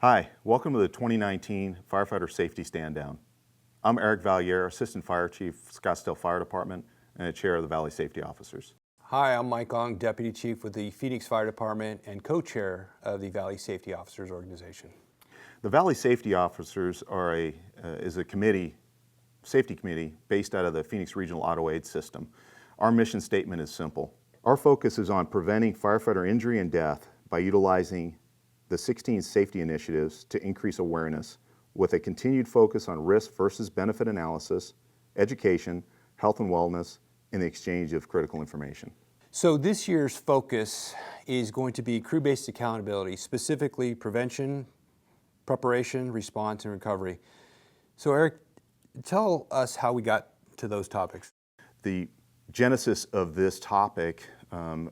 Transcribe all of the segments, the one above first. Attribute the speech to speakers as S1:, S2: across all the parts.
S1: Hi, welcome to the 2019 Firefighter Safety Stand Down. I'm Eric Valliere, Assistant Fire Chief, Scottsdale Fire Department, and the Chair of the Valley Safety Officers.
S2: Hi, I'm Mike Ong, Deputy Chief with the Phoenix Fire Department and Co-Chair of the Valley Safety Officers Organization.
S1: The Valley Safety Officers is a safety committee based out of the Phoenix Regional Auto Aid System. Our mission statement is simple. Our focus is on preventing firefighter injury and death by utilizing the 16 safety initiatives to increase awareness with a continued focus on risk versus benefit analysis, education, health and wellness, and the exchange of critical information.
S2: So this year's focus is going to be crew-based accountability, specifically prevention, preparation, response, and recovery. So Eric, tell us how we got to those topics.
S1: The genesis of this topic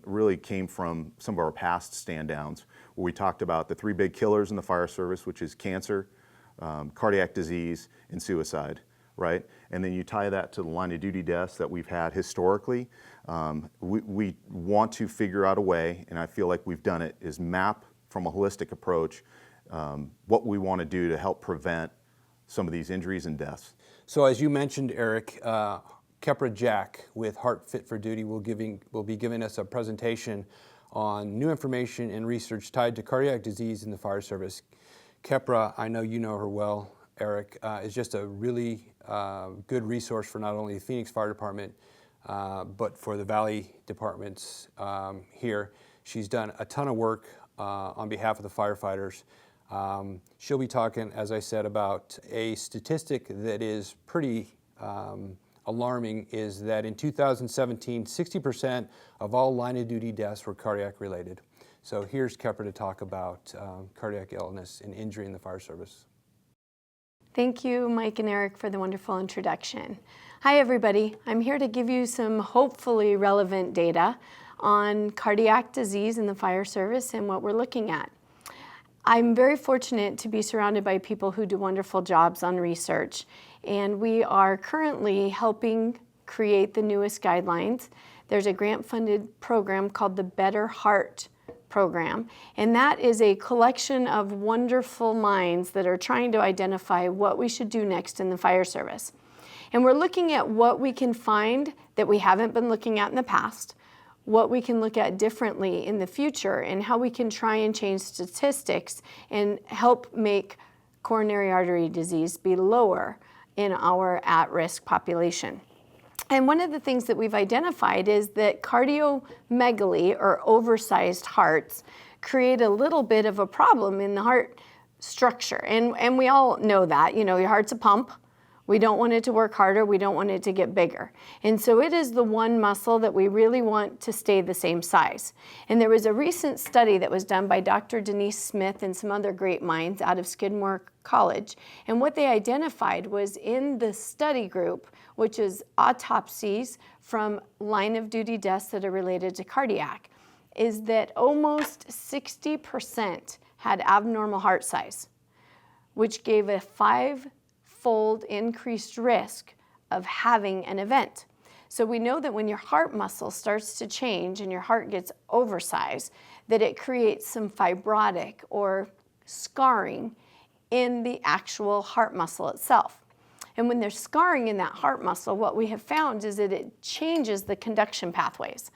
S1: really came from some of our past stand downs, where we talked about the three big killers in the fire service, which is cancer, cardiac disease, and suicide, right? And then you tie that to the line of duty deaths that we've had historically. We want to figure out a way, and I feel like we've done it, is map from a holistic approach what we want to do to help prevent some of these injuries and deaths.
S2: So as you mentioned, Eric, Kepra Jack with Heart Fit for Duty will be giving us a presentation on new information and research tied to cardiac disease in the fire service. Kepra, I know you know her well, Eric, is just a really good resource for not only the Phoenix Fire Department, but for the Valley departments here. She's done a ton of work on behalf of the firefighters. She'll be talking, as I said, about a statistic that is pretty alarming, is that in 2017, 60% of all line of duty deaths were cardiac related. So here's Kepra to talk about cardiac illness and injury in the fire service.
S3: Thank you, Mike and Eric, for the wonderful introduction. Hi, everybody. I'm here to give you some hopefully relevant data on cardiac disease in the fire service and what we're looking at. I'm very fortunate to be surrounded by people who do wonderful jobs on research, and we are currently helping create the newest guidelines. There's a grant-funded program called the Better Heart program, and that is a collection of wonderful minds that are trying to identify what we should do next in the fire service. And we're looking at what we can find that we haven't been looking at in the past, what we can look at differently in the future, and how we can try and change statistics and help make coronary artery disease be lower in our at-risk population. And one of the things that we've identified is that cardiomegaly, or oversized hearts, create a little bit of a problem in the heart structure. And we all know that, you know, your heart's a pump. We don't want it to work harder. We don't want it to get bigger. And so it is the one muscle that we really want to stay the same size. And there was a recent study that was done by Dr. Denise Smith and some other great minds out of Skidmore College. And what they identified was in the study group, which is autopsies from line of duty deaths that are related to cardiac, is that almost 60% had abnormal heart size, which gave a five-fold increased risk of having an event. So we know that when your heart muscle starts to change and your heart gets oversized, that it creates some fibrotic or scarring in the actual heart muscle itself. And when there's scarring in that heart muscle, what we have found is that it changes the conduction pathways,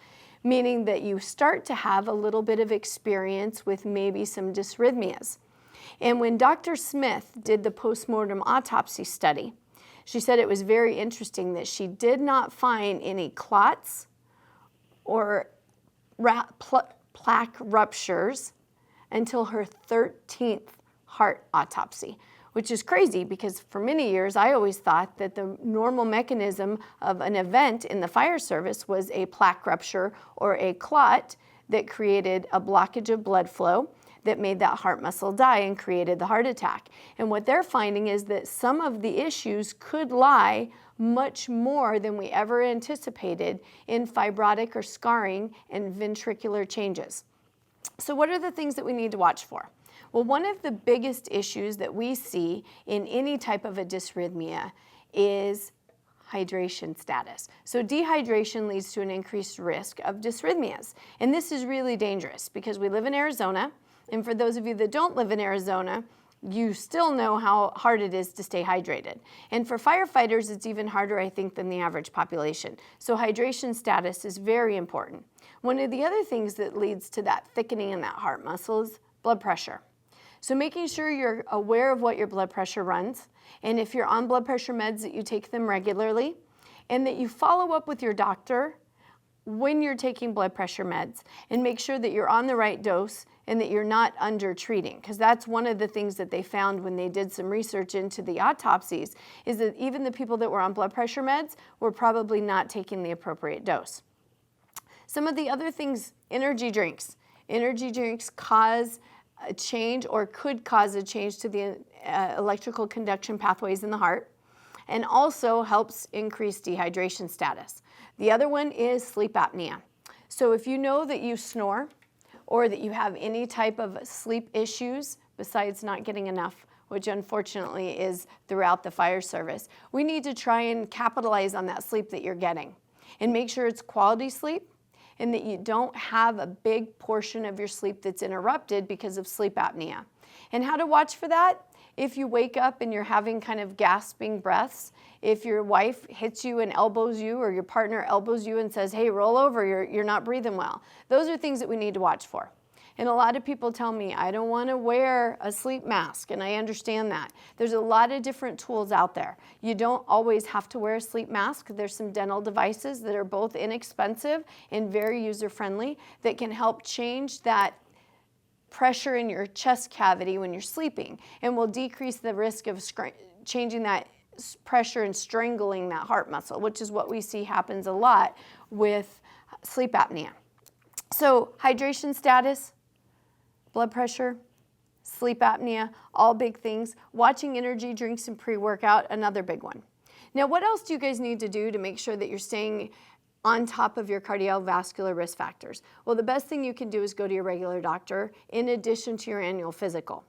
S3: meaning that you start to have a little bit of experience with maybe some dysrhythmias. And when Dr. Smith did the postmortem autopsy study, she said it was very interesting that she did not find any clots or plaque ruptures until her 13th heart autopsy, which is crazy because for many years I always thought that the normal mechanism of an event in the fire service was a plaque rupture or a clot that created a blockage of blood flow that made that heart muscle die and created the heart attack. And what they're finding is that some of the issues could lie much more than we ever anticipated in fibrotic or scarring and ventricular changes. So what are the things that we need to watch for? Well, one of the biggest issues that we see in any type of a dysrhythmia is hydration status. So dehydration leads to an increased risk of dysrhythmias. And this is really dangerous because we live in Arizona. And for those of you that don't live in Arizona, you still know how hard it is to stay hydrated. And for firefighters, it's even harder, I think, than the average population. So hydration status is very important. One of the other things that leads to that thickening in that heart muscle is blood pressure. So making sure you're aware of what your blood pressure runs, and if you're on blood pressure meds, that you take them regularly, and that you follow up with your doctor when you're taking blood pressure meds, and make sure that you're on the right dose and that you're not under treating, because that's one of the things that they found when they did some research into the autopsies, is that even the people that were on blood pressure meds were probably not taking the appropriate dose. Some of the other things, energy drinks. Energy drinks cause a change, or could cause a change to the electrical conduction pathways in the heart, and also helps increase dehydration status. The other one is sleep apnea. So if you know that you snore, or that you have any type of sleep issues besides not getting enough, which unfortunately is throughout the fire service, we need to try and capitalize on that sleep that you're getting and make sure it's quality sleep, and that you don't have a big portion of your sleep that's interrupted because of sleep apnea. And how to watch for that? If you wake up and you're having kind of gasping breaths, if your wife hits you and elbows you, or your partner elbows you and says, hey, roll over, you're not breathing well. Those are things that we need to watch for. And a lot of people tell me, I don't want to wear a sleep mask, and I understand that. There's a lot of different tools out there. You don't always have to wear a sleep mask. There's some dental devices that are both inexpensive and very user-friendly that can help change that pressure in your chest cavity when you're sleeping, and will decrease the risk of changing that pressure and strangling that heart muscle, which is what we see happens a lot with sleep apnea. So hydration status, blood pressure, sleep apnea, all big things. Watching energy drinks and pre-workout, another big one. Now, what else do you guys need to do to make sure that you're staying on top of your cardiovascular risk factors? Well, the best thing you can do is go to your regular doctor in addition to your annual physical.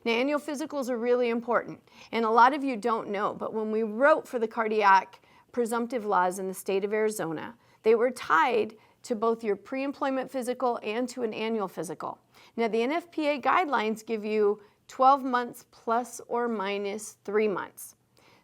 S3: Now, annual physicals are really important, and a lot of you don't know, but when we wrote for the cardiac presumptive laws in the state of Arizona, they were tied to both your pre-employment physical and to an annual physical. Now, the NFPA guidelines give you 12 months plus or minus 3 months.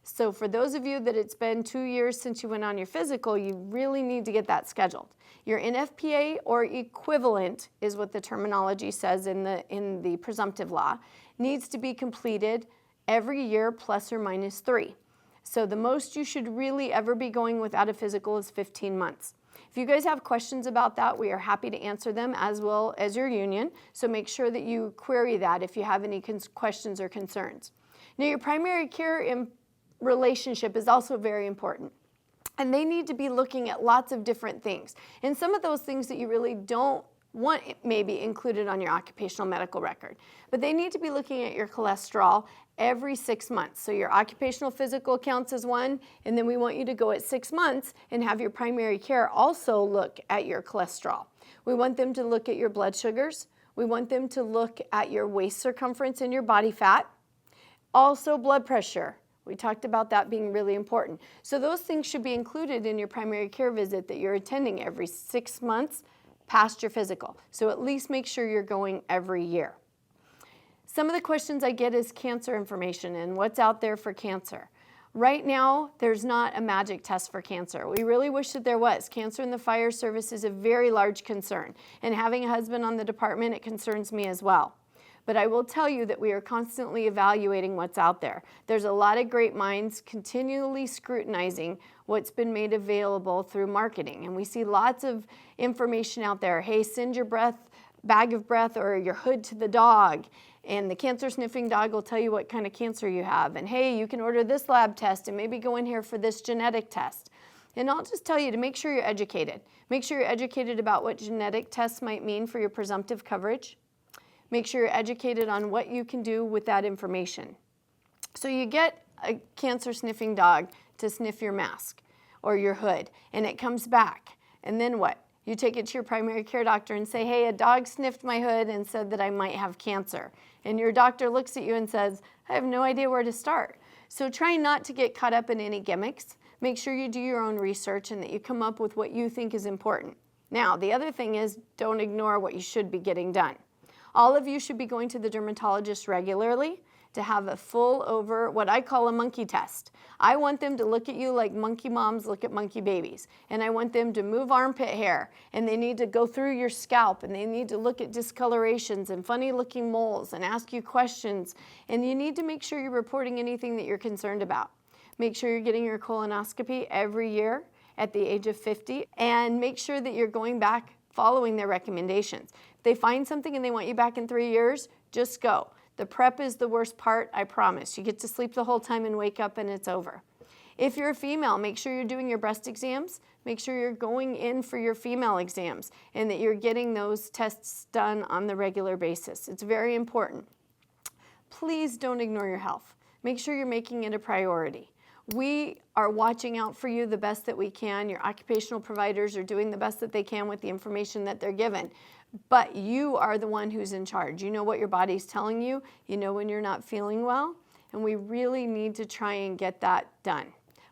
S3: So for those of you that it's been 2 years since you went on your physical, you really need to get that scheduled. Your NFPA or equivalent is what the terminology says in the presumptive law, needs to be completed every year plus or minus 3. So the most you should really ever be going without a physical is 15 months. If you guys have questions about that, we are happy to answer them, as well as your union. So make sure that you query that if you have any questions or concerns. Now, your primary care relationship is also very important. And they need to be looking at lots of different things. And some of those things that you really don't want maybe included on your occupational medical record. But they need to be looking at your cholesterol every 6 months. So your occupational physical counts as one, and then we want you to go at 6 months and have your primary care also look at your cholesterol. We want them to look at your blood sugars. We want them to look at your waist circumference and your body fat. Also blood pressure. We talked about that being really important. So those things should be included in your primary care visit that you're attending every 6 months past your physical. So at least make sure you're going every year. Some of the questions I get is cancer information and what's out there for cancer. Right now, there's not a magic test for cancer. We really wish that there was. Cancer in the fire service is a very large concern. And having a husband on the department, it concerns me as well. But I will tell you that we are constantly evaluating what's out there. There's a lot of great minds continually scrutinizing what's been made available through marketing. And we see lots of information out there. Hey, send your bag of breath or your hood to the dog, and the cancer sniffing dog will tell you what kind of cancer you have. And hey, you can order this lab test and maybe go in here for this genetic test. And I'll just tell you to make sure you're educated. Make sure you're educated about what genetic tests might mean for your presumptive coverage. Make sure you're educated on what you can do with that information. So you get a cancer sniffing dog to sniff your mask or your hood, and it comes back. And then what? You take it to your primary care doctor and say, hey, a dog sniffed my hood and said that I might have cancer. And your doctor looks at you and says, I have no idea where to start. So try not to get caught up in any gimmicks. Make sure you do your own research and that you come up with what you think is important. Now, the other thing is, don't ignore what you should be getting done. All of you should be going to the dermatologist regularly to have a full over, what I call a monkey test. I want them to look at you like monkey moms look at monkey babies. And I want them to move armpit hair, and they need to go through your scalp, and they need to look at discolorations and funny looking moles and ask you questions. And you need to make sure you're reporting anything that you're concerned about. Make sure you're getting your colonoscopy every year at the age of 50, and make sure that you're going back following their recommendations. If they find something and they want you back in 3 years, just go. The prep is the worst part, I promise. You get to sleep the whole time and wake up and it's over. If you're a female, make sure you're doing your breast exams. Make sure you're going in for your female exams and that you're getting those tests done on the regular basis. It's very important. Please don't ignore your health. Make sure you're making it a priority. We are watching out for you the best that we can. Your occupational providers are doing the best that they can with the information that they're given. But you are the one who's in charge. You know what your body's telling you. You know when you're not feeling well. And we really need to try and get that done.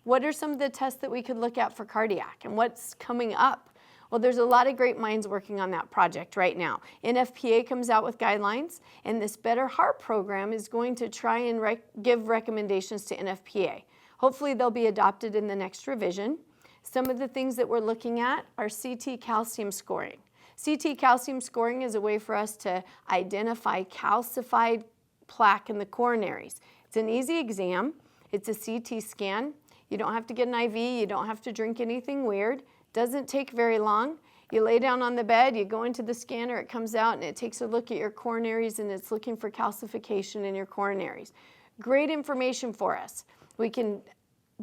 S3: What are some of the tests that we could look at for cardiac and what's coming up? Well, there's a lot of great minds working on that project right now. NFPA comes out with guidelines, and this Better Heart program is going to try and give recommendations to NFPA. Hopefully they'll be adopted in the next revision. Some of the things that we're looking at are CT calcium scoring. CT calcium scoring is a way for us to identify calcified plaque in the coronaries. It's an easy exam. It's a CT scan. You don't have to get an IV. You don't have to drink anything weird. Doesn't take very long. You lay down on the bed, you go into the scanner, it comes out and it takes a look at your coronaries and it's looking for calcification in your coronaries. Great information for us. We can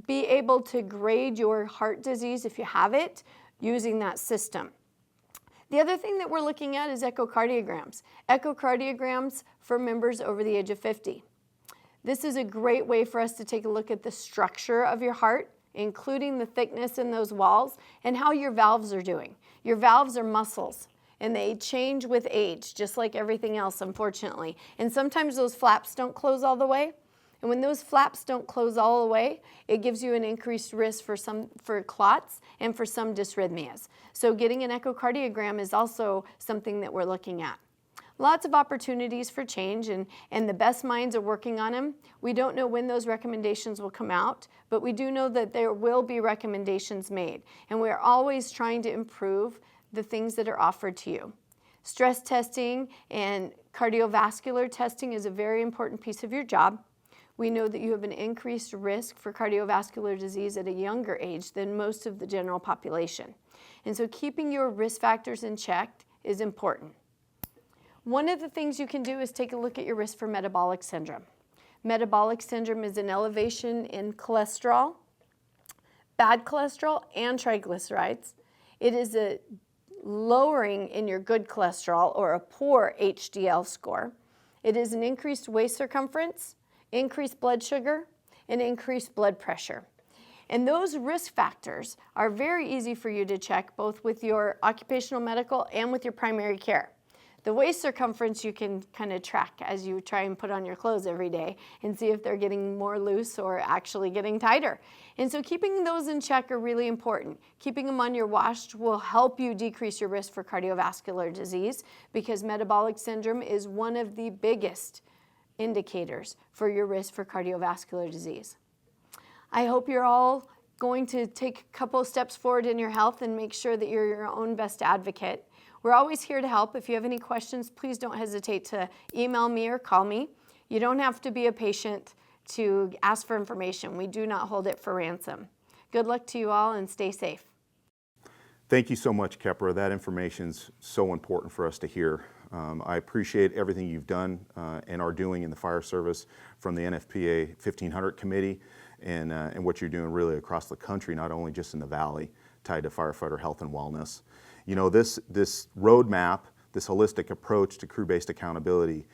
S3: be able to grade your heart disease if you have it using that system. The other thing that we're looking at is echocardiograms. Echocardiograms for members over the age of 50. This is a great way for us to take a look at the structure of your heart, including the thickness in those walls and how your valves are doing. Your valves are muscles and they change with age, just like everything else, unfortunately. And sometimes those flaps don't close all the way. And when those flaps don't close all the way, it gives you an increased risk for clots and for some dysrhythmias. So getting an echocardiogram is also something that we're looking at. Lots of opportunities for change, and the best minds are working on them. We don't know when those recommendations will come out, but we do know that there will be recommendations made. And we're always trying to improve the things that are offered to you. Stress testing and cardiovascular testing is a very important piece of your job. We know that you have an increased risk for cardiovascular disease at a younger age than most of the general population. And so keeping your risk factors in check is important. One of the things you can do is take a look at your risk for metabolic syndrome. Metabolic syndrome is an elevation in cholesterol, bad cholesterol, and triglycerides. It is a lowering in your good cholesterol or a poor HDL score. It is an increased waist circumference, increased blood sugar, and increased blood pressure. And those risk factors are very easy for you to check both with your occupational medical and with your primary care. The waist circumference you can kind of track as you try and put on your clothes every day and see if they're getting more loose or actually getting tighter. And so keeping those in check are really important. Keeping them on your watch will help you decrease your risk for cardiovascular disease because metabolic syndrome is one of the biggest indicators for your risk for cardiovascular disease. I hope you're all going to take a couple steps forward in your health and make sure that you're your own best advocate. We're always here to help. If you have any questions, please don't hesitate to email me or call me. You don't have to be a patient to ask for information. We do not hold it for ransom. Good luck to you all and stay safe.
S1: Thank you so much, Kepra. That information's so important for us to hear. I appreciate everything you've done and are doing in the fire service from the NFPA 1500 committee and what you're doing really across the country, not only just in the Valley, tied to firefighter health and wellness. You know, this roadmap, this holistic approach to crew-based accountability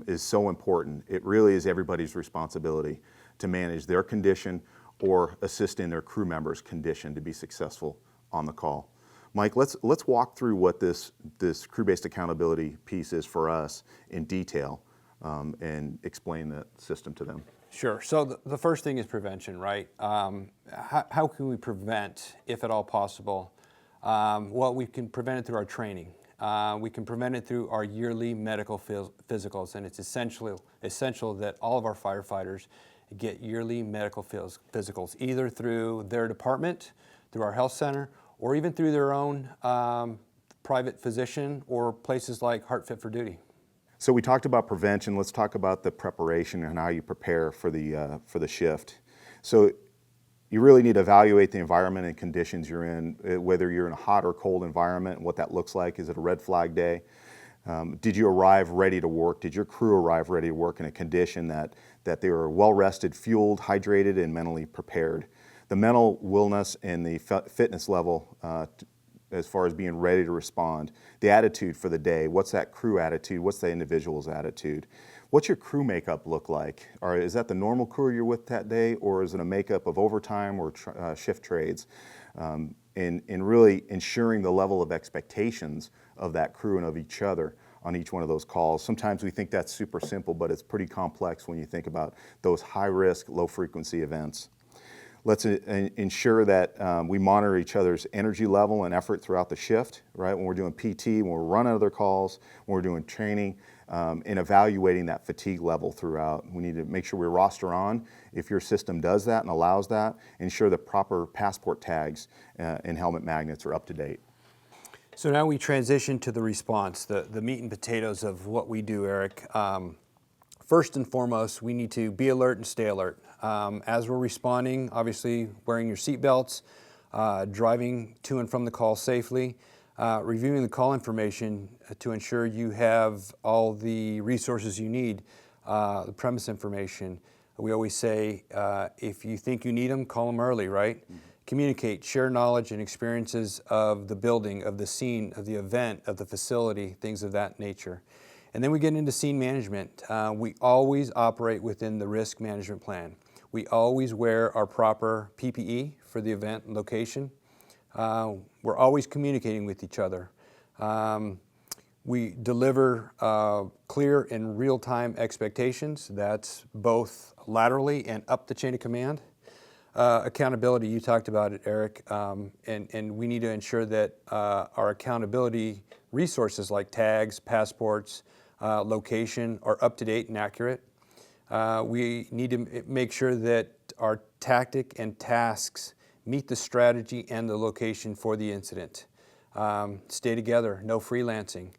S1: is so important. It really is everybody's responsibility to manage their condition or assist in their crew members' condition to be successful on the call. Mike, let's walk through what this crew-based accountability piece is for us in detail and explain the system to them.
S2: Sure. So the first thing is prevention, right? How can we prevent, if at all possible, Well, we can prevent it through our training. We can prevent it through our yearly medical physicals, and it's essential that all of our firefighters get yearly medical physicals, either through their department, through our health center, or even through their own private physician or places like Heart Fit for Duty.
S1: So we talked about prevention. Let's talk about the preparation and how you prepare for the shift. So you really need to evaluate the environment and conditions you're in, whether you're in a hot or cold environment, and what that looks like. Is it a red flag day? Did you arrive ready to work? Did your crew arrive ready to work in a condition that they were well rested, fueled, hydrated, and mentally prepared? The mental willness and the fitness level as far as being ready to respond. The attitude for the day. What's that crew attitude? What's the individual's attitude? What's your crew makeup look like? Or is that the normal crew you're with that day, or is it a makeup of overtime or shift trades? And really ensuring the level of expectations of that crew and of each other on each one of those calls. Sometimes we think that's super simple, but it's pretty complex when you think about those high-risk, low-frequency events. Let's ensure that we monitor each other's energy level and effort throughout the shift, right? When we're doing PT, when we're running other calls, when we're doing training, and evaluating that fatigue level throughout. We need to make sure we roster on. If your system does that and allows that, ensure the proper passport tags and helmet magnets are up to date.
S2: So now we transition to the response, the meat and potatoes of what we do, Eric. First and foremost, we need to be alert and stay alert. As we're responding, obviously wearing your seatbelts, driving to and from the call safely, reviewing the call information to ensure you have all the resources you need, the premise information. We always say, if you think you need them, call them early, right? Mm-hmm. Communicate, share knowledge and experiences of the building, of the scene, of the event, of the facility, things of that nature. And then we get into scene management. We always operate within the risk management plan. We always wear our proper PPE for the event and location. We're always communicating with each other. We deliver clear and real-time expectations. That's both laterally and up the chain of command. Accountability, you talked about it, Eric, and we need to ensure that our accountability resources like tags, passports, location are up to date and accurate. We need to make sure that our tactic and tasks meet the strategy and the location for the incident. Stay together, no freelancing.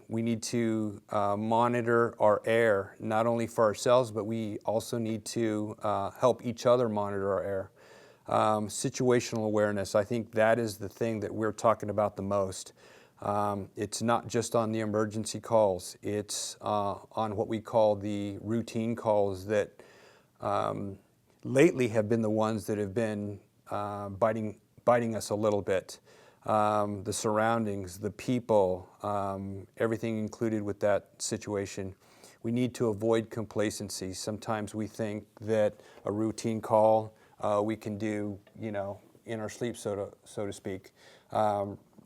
S2: We need to monitor our air, not only for ourselves, but we also need to help each other monitor our air. Situational awareness, I think that is the thing that we're talking about the most. It's not just on the emergency calls, it's on what we call the routine calls that lately have been the ones that have been biting us a little bit. The surroundings, the people, everything included with that situation. We need to avoid complacency. Sometimes we think that a routine call we can do, in our sleep, so to speak.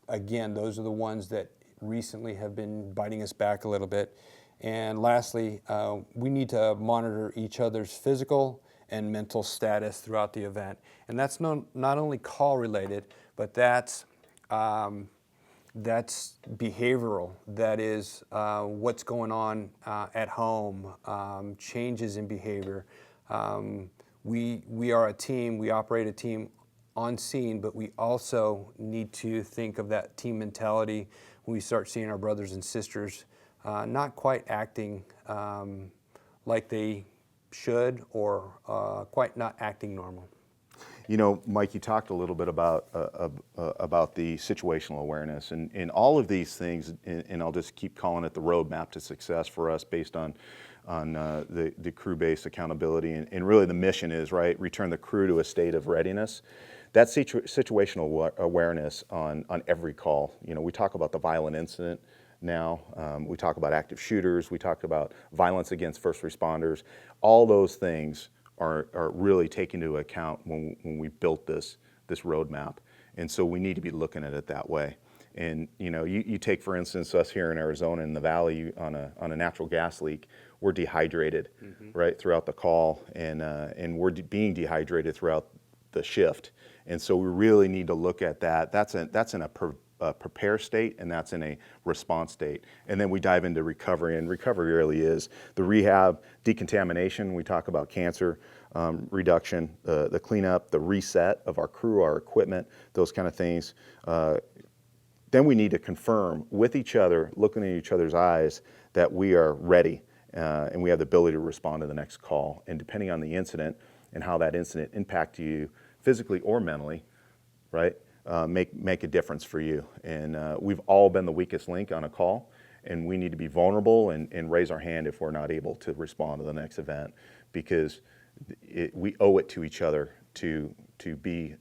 S2: Again, those are the ones that recently have been biting us back a little bit. And lastly, we need to monitor each other's physical and mental status throughout the event. And that's not only call related, but that's behavioral. That is what's going on at home, changes in behavior. We are a team, we operate a team on scene, but we also need to think of that team mentality when we start seeing our brothers and sisters not quite acting like they should, or quite not acting normal.
S1: Mike, you talked a little bit about the situational awareness, and all of these things, and I'll just keep calling it the roadmap to success for us based on the crew-based accountability, and really the mission is, right, return the crew to a state of readiness. That situational awareness on every call. We talk about the violent incident now. We talk about active shooters. We talk about violence against first responders. All those things are really taken into account when we built this roadmap. And so we need to be looking at it that way. And you take, for instance, us here in Arizona in the Valley on a natural gas leak. We're dehydrated, mm-hmm. right, throughout the call, and we're being dehydrated throughout the shift. And so we really need to look at that. That's in a prepare state, and that's in a response state. And then we dive into recovery, and recovery really is the rehab, decontamination. We talk about cancer reduction, the cleanup, the reset of our crew, our equipment, those kind of things. Then we need to confirm with each other, looking in each other's eyes, that we are ready and we have the ability to respond to the next call. And depending on the incident and how that incident impacted you physically or mentally, right, make a difference for you. And we've all been the weakest link on a call, and we need to be vulnerable and raise our hand if we're not able to respond to the next event, because we owe it to each other to be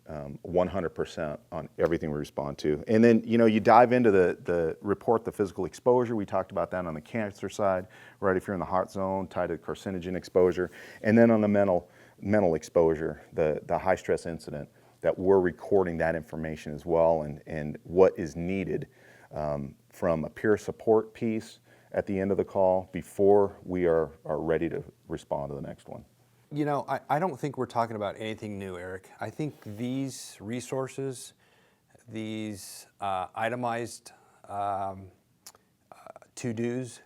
S1: 100% on everything we respond to. And then, you dive into the report, the physical exposure. We talked about that on the cancer side, right? If you're in the hot zone, tied to carcinogen exposure. And then on the mental exposure, the high stress incident, that we're recording that information as well, and what is needed from a peer support piece at the end of the call before we are ready to respond to the next one.
S2: I don't think we're talking about anything new, Eric. I think these resources, these itemized to-dos,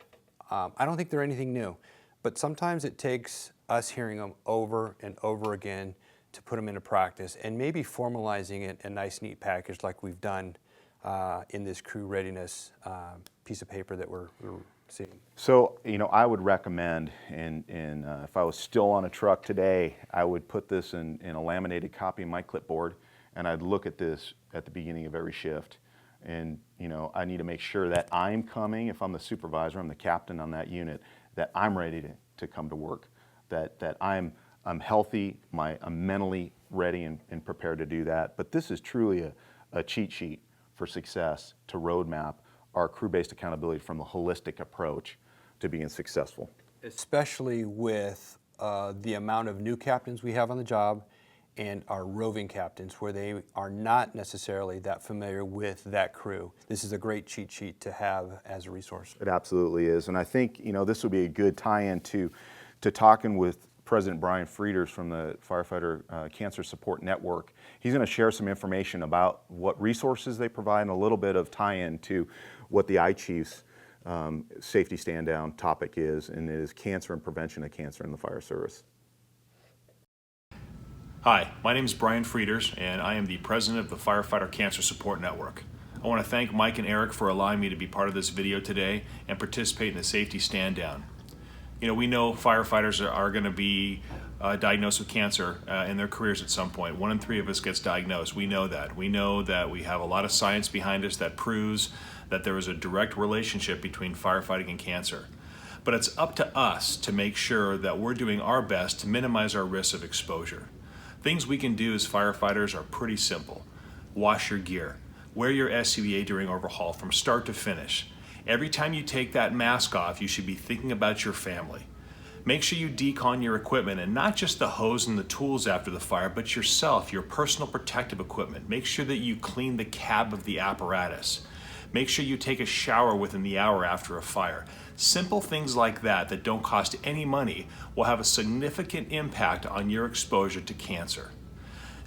S2: I don't think they're anything new. But sometimes it takes us hearing them over and over again to put them into practice, and maybe formalizing it in a nice, neat package like we've done in this crew readiness piece of paper that we're seeing.
S1: So, I would recommend, and if I was still on a truck today, I would put this in a laminated copy in my clipboard, and I'd look at this at the beginning of every shift. And, I need to make sure that I'm coming, if I'm the supervisor, I'm the captain on that unit, that I'm ready to come to work, that I'm healthy, I'm mentally ready and prepared to do that. But this is truly a cheat sheet for success to roadmap our crew-based accountability from a holistic approach to being successful.
S2: Especially with the amount of new captains we have on the job and our roving captains, where they are not necessarily that familiar with that crew. This is a great cheat sheet to have as a resource.
S1: It absolutely is. And I think, this would be a good tie-in to talking with President Bryan from the Firefighter Cancer Support Network. He's going to share some information about what resources they provide and a little bit of tie-in to what the iChief's safety stand-down topic is, and it is cancer and prevention of cancer in the fire service.
S4: Hi, my name is Bryan, and I am the president of the Firefighter Cancer Support Network. I want to thank Mike and Eric for allowing me to be part of this video today and participate in the safety stand-down. We know firefighters are going to be diagnosed with cancer in their careers at some point. 1 in 3 of us gets diagnosed. We know that. We know that we have a lot of science behind us that proves that there is a direct relationship between firefighting and cancer. But it's up to us to make sure that we're doing our best to minimize our risk of exposure. Things we can do as firefighters are pretty simple. Wash your gear. Wear your SCBA during overhaul from start to finish. Every time you take that mask off, you should be thinking about your family. Make sure you decon your equipment, and not just the hose and the tools after the fire, but yourself, your personal protective equipment. Make sure that you clean the cab of the apparatus. Make sure you take a shower within the hour after a fire. Simple things like that don't cost any money will have a significant impact on your exposure to cancer.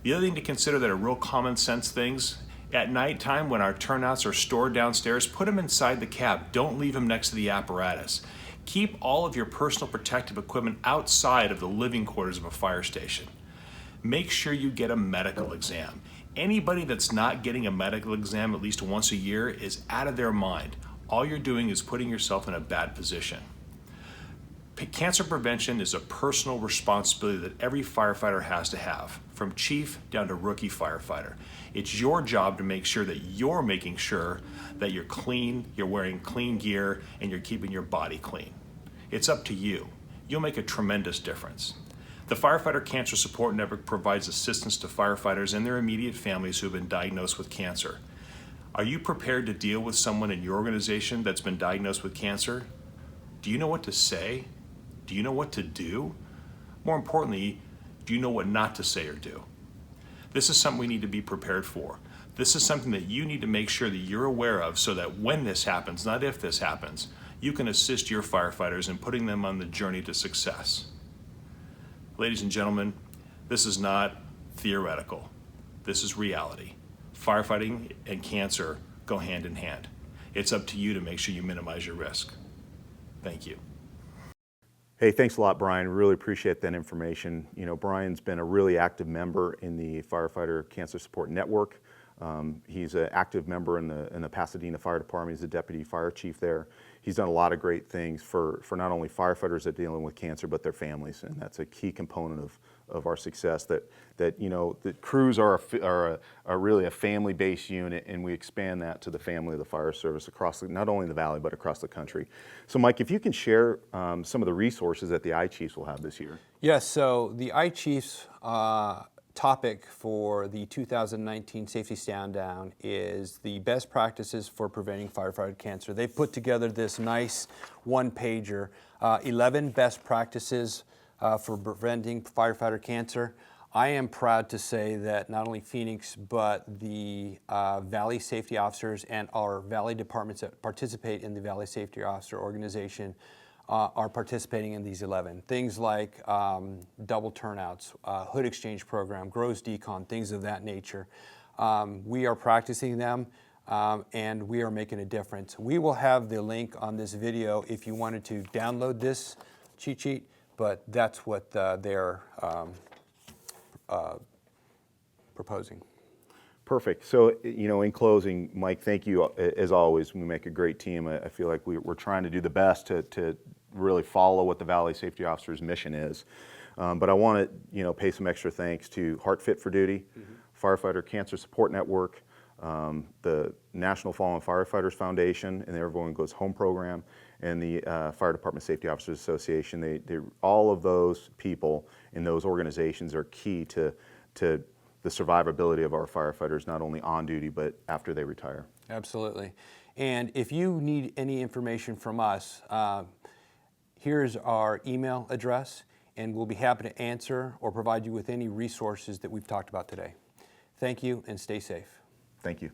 S4: The other thing to consider that are real common sense things, at nighttime when our turnouts are stored downstairs, put them inside the cab. Don't leave them next to the apparatus. Keep all of your personal protective equipment outside of the living quarters of a fire station. Make sure you get a medical exam. Anybody that's not getting a medical exam at least once a year is out of their mind. All you're doing is putting yourself in a bad position. Cancer prevention is a personal responsibility that every firefighter has to have, from chief down to rookie firefighter. It's your job to make sure that you're making sure that you're clean, you're wearing clean gear, and you're keeping your body clean. It's up to you. You'll make a tremendous difference. The Firefighter Cancer Support Network provides assistance to firefighters and their immediate families who have been diagnosed with cancer. Are you prepared to deal with someone in your organization that's been diagnosed with cancer? Do you know what to say? Do you know what to do? More importantly, do you know what not to say or do? This is something we need to be prepared for. This is something that you need to make sure that you're aware of so that when this happens, not if this happens, you can assist your firefighters in putting them on the journey to success. Ladies and gentlemen, this is not theoretical. This is reality. Firefighting and cancer go hand in hand. It's up to you to make sure you minimize your risk. Thank you.
S1: Hey, thanks a lot, Bryan. Really appreciate that information. You know, Bryan's been a really active member in the Firefighter Cancer Support Network. He's an active member in the Pasadena Fire Department. He's a deputy fire chief there. He's done a lot of great things for not only firefighters that are dealing with cancer, but their families, and that's a key component of our success. That you know, the crews are really a family-based unit, and we expand that to the family of the fire service across not only the Valley but across the country. So, Mike, if you can share some of the resources that the I-Chiefs will have this year.
S2: Yes. So the I-Chiefs topic for the 2019 Safety Stand Down is the best practices for preventing firefighter cancer. They've put together this nice one-pager, 11 best practices for preventing firefighter cancer. I am proud to say that not only Phoenix, but the Valley Safety Officers and our Valley departments that participate in the Valley Safety Officer Organization are participating in these 11. Things like double turnouts, hood exchange program, grows decon, things of that nature. We are practicing them and we are making a difference. We will have the link on this video if you wanted to download this cheat sheet, but that's what they're proposing.
S1: Perfect. So, you know, in closing, Mike, thank you as always. We make a great team. I feel like we're trying to do the best to really follow what the Valley Safety Officer's mission is. But I want to, you know, pay some extra thanks to Heart Fit for Duty, Firefighter Cancer Support Network, the National Fallen Firefighters Foundation, and the Everyone Goes Home program, and the Fire Department Safety Officers Association. All of those people in those organizations are key to the survivability of our firefighters, not only on duty, but after they retire.
S2: Absolutely. And if you need any information from us, here's our email address, and we'll be happy to answer or provide you with any resources that we've talked about today. Thank you, and stay safe.
S1: Thank you.